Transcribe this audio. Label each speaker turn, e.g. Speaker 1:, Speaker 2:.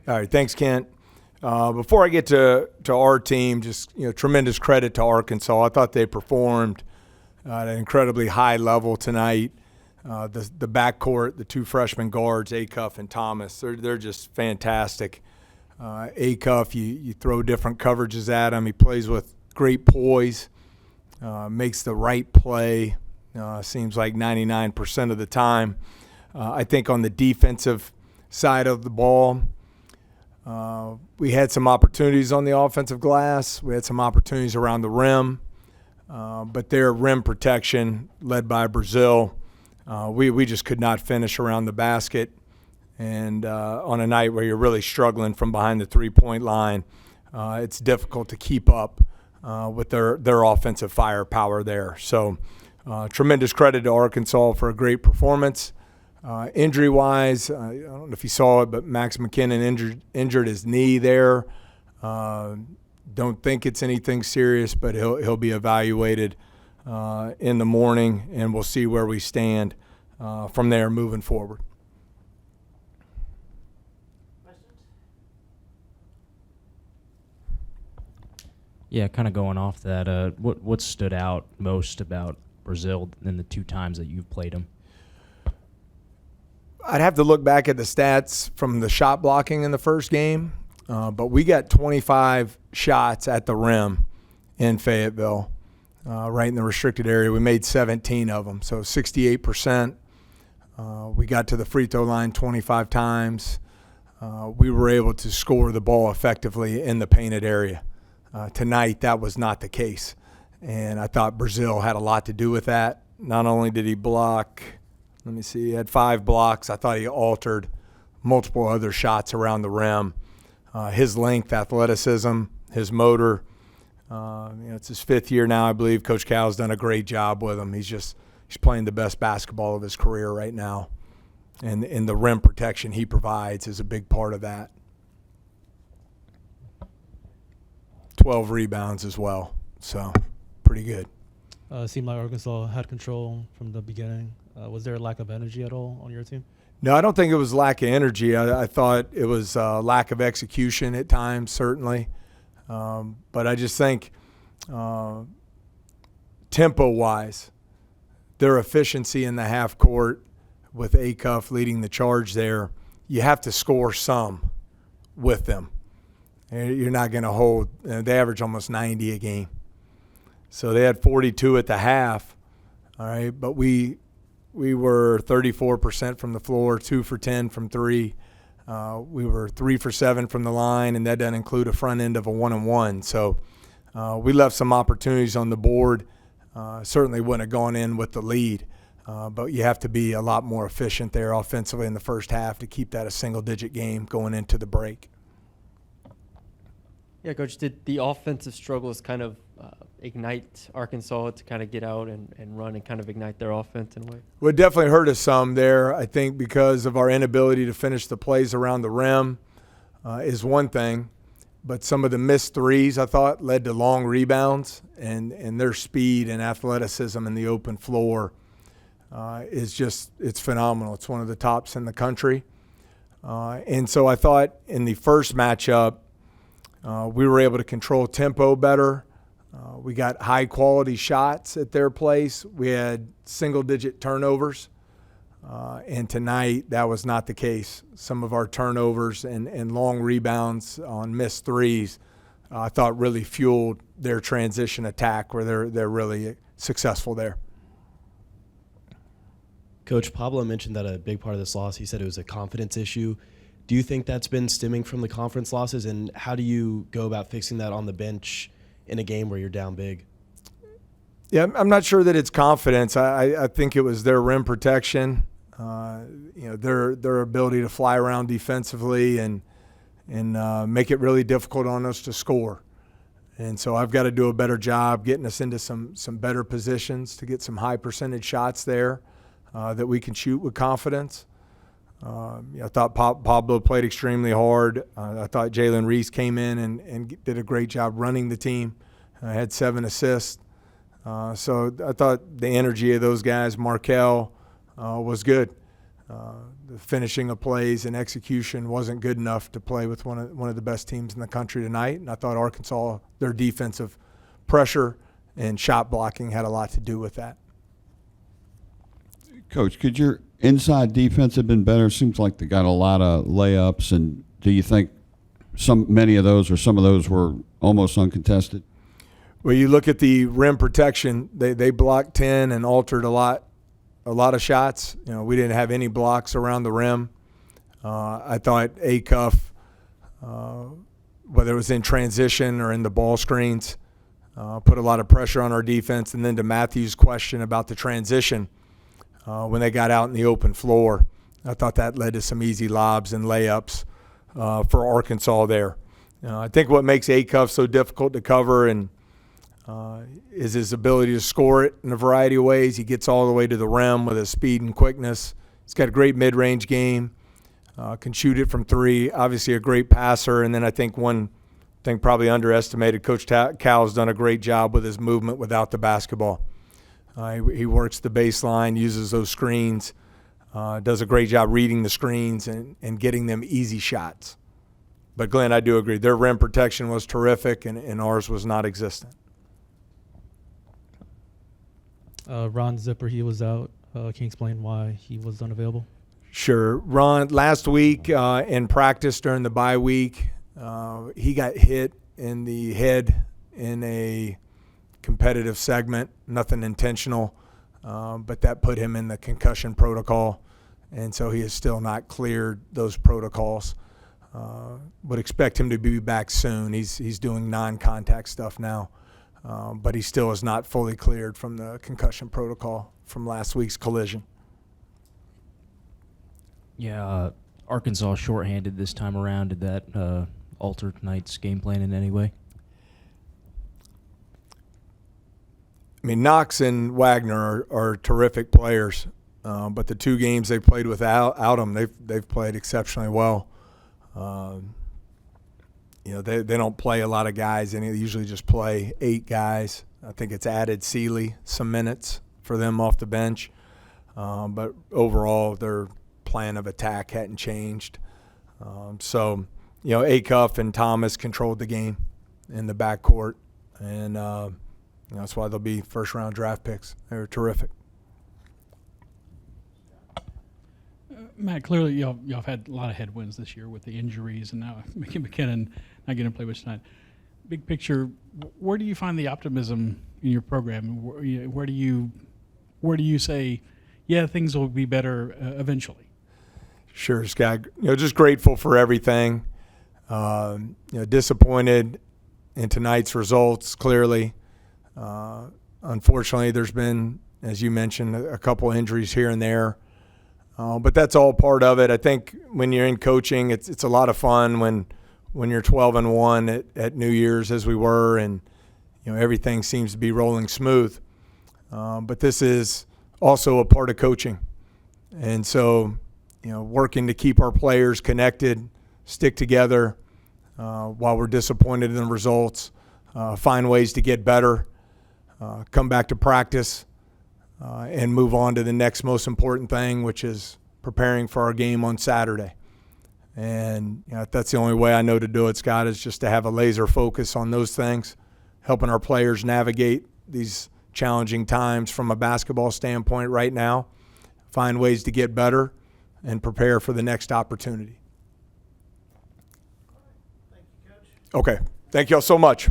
Speaker 1: All right, thanks, Kent. Before I get to our team, just tremendous credit to Arkansas. I thought they performed at an incredibly high level tonight. The backcourt, the two freshman guards, Acuff and Thomas, they're just fantastic. Acuff, you throw different coverages at him. He plays with great poise, makes the right play. Seems like 99% of the time. I think on the defensive side of the ball, we had some opportunities on the offensive glass. We had some opportunities around the rim, but their rim protection, led by Brazil, we just could not finish around the basket. And on a night where you're really struggling from behind the three-point line, it's difficult to keep up with their offensive firepower there. So tremendous credit to Arkansas for a great performance. Injury-wise, I don't know if you saw it, but Max McKinnon injured his knee there. Don't think it's anything serious, but he'll be evaluated in the morning, and we'll see where we stand from there moving forward.
Speaker 2: Yeah, kind of going off that, what stood out most about Brazil in the two times that you've played them?
Speaker 1: I'd have to look back at the stats from the shot blocking in the first game, but we got 25 shots at the rim in Fayetteville, right in the restricted area. We made 17 of them, so 68%. We got to the free throw line 25 times. We were able to score the ball effectively in the painted area. Tonight, that was not the case, and I thought Brazil had a lot to do with that. Not only did he block, he had 5 blocks. I thought he altered multiple other shots around the rim. His length, athleticism, his motor, it's his 5th year now, I believe. Coach Cal's done a great job with him. He's playing the best basketball of his career right now, and the rim protection he provides is a big part of that. 12 rebounds as well, so pretty good.
Speaker 3: Seemed like Arkansas had control from the beginning. Was there a lack of energy at all on your team?
Speaker 1: No, I don't think it was lack of energy. I thought it was lack of execution at times, certainly. But I just think tempo-wise, their efficiency in the half court with Acuff leading the charge there, you have to score some with them. You're not going to hold. They average almost 90 a game. So they had 42 at the half, all right, but we were 34% from the floor, 2 for 10 from 3. We were 3 for 7 from the line, and that doesn't include a front end of a 1-on-1. So we left some opportunities on the board. Certainly wouldn't have gone in with the lead, but you have to be a lot more efficient there offensively in the first half to keep that a single-digit game going into the break.
Speaker 4: Yeah, Coach, did the offensive struggles kind of ignite Arkansas to kind of get out and run and kind of ignite their offense in a way?
Speaker 1: Well, it definitely hurt us some there, I think, because of our inability to finish the plays around the rim is one thing. But some of the missed threes, I thought, led to long rebounds, and their speed and athleticism in the open floor it's phenomenal. It's one of the tops in the country. And so I thought in the first matchup, we were able to control tempo better. We got high-quality shots at their place. We had single-digit turnovers. And tonight, that was not the case. Some of our turnovers and long rebounds on missed threes, I thought really fueled their transition attack where they're really successful there.
Speaker 5: Coach, Pablo mentioned that a big part of this loss, he said it was a confidence issue. Do you think that's been stemming from the conference losses, and how do you go about fixing that on the bench in a game where you're down big?
Speaker 1: Yeah, I'm not sure that it's confidence. I think it was their rim protection, their ability to fly around defensively and make it really difficult on us to score. And so I've got to do a better job getting us into some better positions to get some high percentage shots there that we can shoot with confidence. I thought Pablo played extremely hard. I thought Jalen Reese came in and did a great job running the team. Had 7 assists. So I thought the energy of those guys, Markel, was good. The finishing of plays and execution wasn't good enough to play with one of the best teams in the country tonight. And I thought Arkansas, their defensive pressure and shot blocking had a lot to do with that.
Speaker 6: Coach, could your inside defense have been better? Seems like they got a lot of layups, and do you think many of those or some of those were almost uncontested?
Speaker 1: Well, you look at the rim protection; they blocked 10 and altered a lot of shots. We didn't have any blocks around the rim. I thought Acuff, whether it was in transition or in the ball screens, put a lot of pressure on our defense. And then to Matthew's question about the transition, when they got out in the open floor, I thought that led to some easy lobs and layups for Arkansas there. I think what makes Acuff so difficult to cover is his ability to score it in a variety of ways. He gets all the way to the rim with his speed and quickness. He's got a great mid-range game, can shoot it from three, obviously a great passer. And then I think one thing probably underestimated, Coach Cal's done a great job with his movement without the basketball. He works the baseline, uses those screens, does a great job reading the screens and getting them easy shots. But, Glenn, I do agree. Their rim protection was terrific, and ours was not existent.
Speaker 3: Ron Zipper, he was out. Can you explain why he was unavailable?
Speaker 1: Sure. Ron, last week in practice during the bye week, he got hit in the head in a competitive segment, nothing intentional, but that put him in the concussion protocol, and so he has still not cleared those protocols. Would expect him to be back soon. He's doing non-contact stuff now, but he still is not fully cleared from the concussion protocol from last week's collision.
Speaker 2: Yeah, Arkansas shorthanded this time around. Did that alter tonight's game plan in any way?
Speaker 1: I mean, Knox and Wagner are terrific players, but the two games they played without them, they've played exceptionally well. They don't play a lot of guys, and they usually just play 8 guys. I think it's added Sealy some minutes for them off the bench, but overall their plan of attack hadn't changed. Acuff and Thomas controlled the game in the backcourt, and that's why they'll be first-round draft picks. They're terrific.
Speaker 7: Matt, clearly y'all have had a lot of headwinds this year with the injuries, and now McKinnon not getting to play much tonight. Big picture, where do you find the optimism in your program? Where do you say, yeah, things will be better eventually?
Speaker 1: Sure, Scott. Just grateful for everything. Disappointed in tonight's results, clearly. Unfortunately, there's been, as you mentioned, a couple injuries here and there. But that's all part of it. I think when you're in coaching, it's a lot of fun when you're 12-1 at New Year's, as we were, and everything seems to be rolling smooth. But this is also a part of coaching, and so working to keep our players connected, stick together while we're disappointed in the results, find ways to get better, come back to practice. And move on to the next most important thing, which is preparing for our game on Saturday. And that's the only way I know to do it, Scott, is just to have a laser focus on those things, helping our players navigate these challenging times from a basketball standpoint right now, find ways to get better, and prepare for the next opportunity. Thank you, Coach. Okay. Thank you all so much.